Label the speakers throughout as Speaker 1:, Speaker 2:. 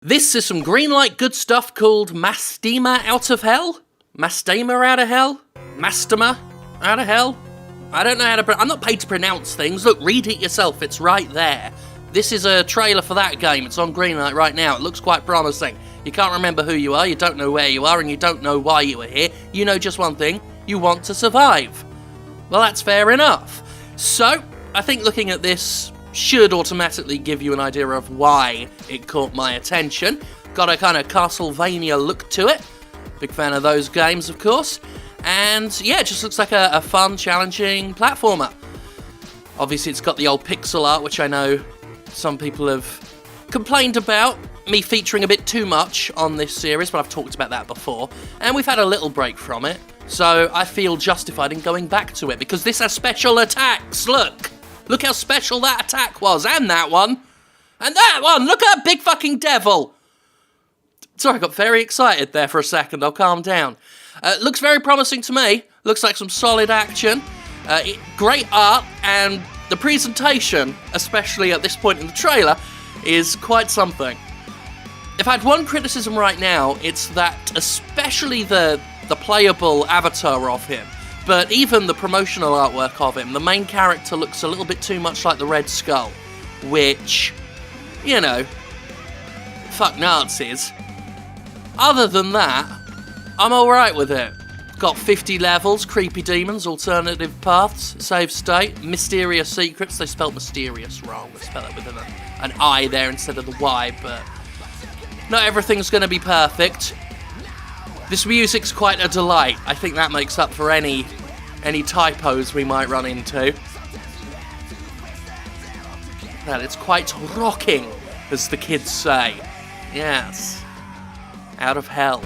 Speaker 1: This is some greenlight good stuff called Mastema out of hell? Mastema out of hell? Mastema out of hell? I don't know how to I'm not paid to pronounce things. Look, read it yourself, it's right there. This is a trailer for that game, it's on greenlight right now, it looks quite promising. You can't remember who you are, you don't know where you are, and you don't know why you are here. You know just one thing, you want to survive. Well, that's fair enough. So, I think looking at this should automatically give you an idea of why it caught my attention. Got a kind of Castlevania look to it. Big fan of those games, of course. And yeah, it just looks like a fun, challenging platformer. Obviously, it's got the old pixel art, which I know some people have complained about me featuring a bit too much on this series, but I've talked about that before. And we've had a little break from it, so I feel justified in going back to it, because this has special attacks, look! Look how special that attack was, and that one. And that one! Look at that big fucking devil! Sorry, I got very excited there for a second, I'll calm down. Looks very promising to me. Looks like some solid action. Great art, and the presentation, especially at this point in the trailer, is quite something. If I had one criticism right now, it's that especially the playable avatar of him, but even the promotional artwork of him, the main character looks a little bit too much like the Red Skull, which, you know, fuck Nazis. Other than that, I'm alright with it. Got 50 levels, creepy demons, alternative paths, save state, mysterious secrets. They spelled mysterious wrong. They spelled it with an I there instead of the Y, but not everything's going to be perfect. This music's quite a delight. I think that makes up for any typos we might run into. Well, it's quite rocking, as the kids say. Yes. Out of hell.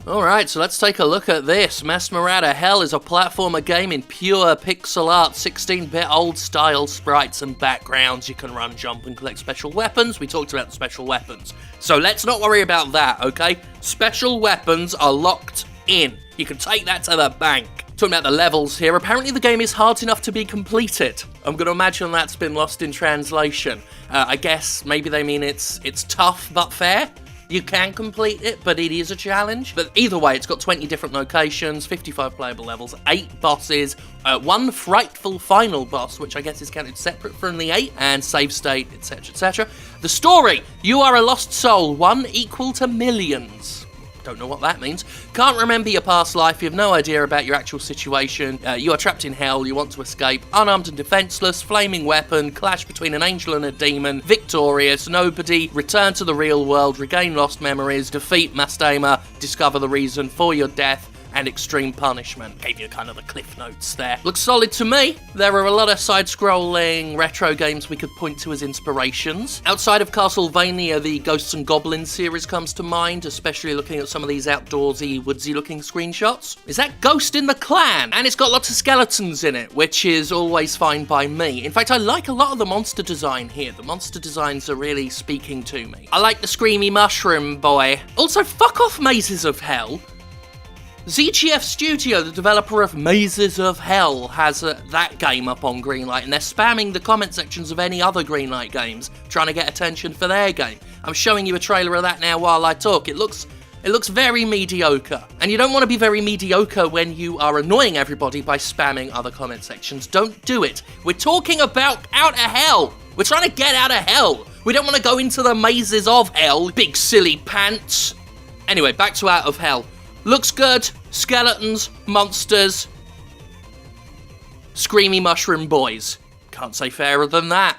Speaker 1: Alright, so let's take a look at this. Mastema out of Hell is a platformer game in pure pixel art, 16-bit old-style sprites and backgrounds. You can run, jump, and collect special weapons. We talked about the special weapons. So let's not worry about that, okay? Special weapons are locked in. You can take that to the bank. Talking about the levels here, apparently the game is hard enough to be completed. I'm going to imagine that's been lost in translation. I guess maybe they mean it's tough but fair. You can complete it, but it is a challenge. But either way, it's got 20 different locations, 55 playable levels, 8 bosses, 1 frightful final boss, which I guess is counted separate from the 8, and save state, etc, etc. The story: you are a lost soul, 1 equal to millions. Don't know what that means. Can't remember your past life, you have no idea about your actual situation, you are trapped in hell, you want to escape, unarmed and defenseless, flaming weapon, clash between an angel and a demon, victorious, nobody, return to the real world, regain lost memories, defeat Mastema, discover the reason for your death, and extreme punishment. Gave you kind of the cliff notes there. Looks solid to me. There are a lot of side-scrolling retro games we could point to as inspirations. Outside of Castlevania, the Ghosts and Goblins series comes to mind, especially looking at some of these outdoorsy, woodsy-looking screenshots. Is that Ghost in the Clan? And it's got lots of skeletons in it, which is always fine by me. In fact, I like a lot of the monster design here. The monster designs are really speaking to me. I like the Screamy mushroom boy. Also, fuck off Mazes of Hell. ZGF Studio, the developer of Mazes of Hell, has that game up on greenlight, and they're spamming the comment sections of any other greenlight games, trying to get attention for their game. I'm showing you a trailer of that now while I talk. It looks very mediocre. And you don't want to be very mediocre when you are annoying everybody by spamming other comment sections. Don't do it. We're talking about out of hell. We're trying to get out of hell. We don't want to go into the mazes of hell, big silly pants. Anyway, back to out of hell. Looks good. Skeletons, monsters, Screamy mushroom boys. Can't say fairer than that.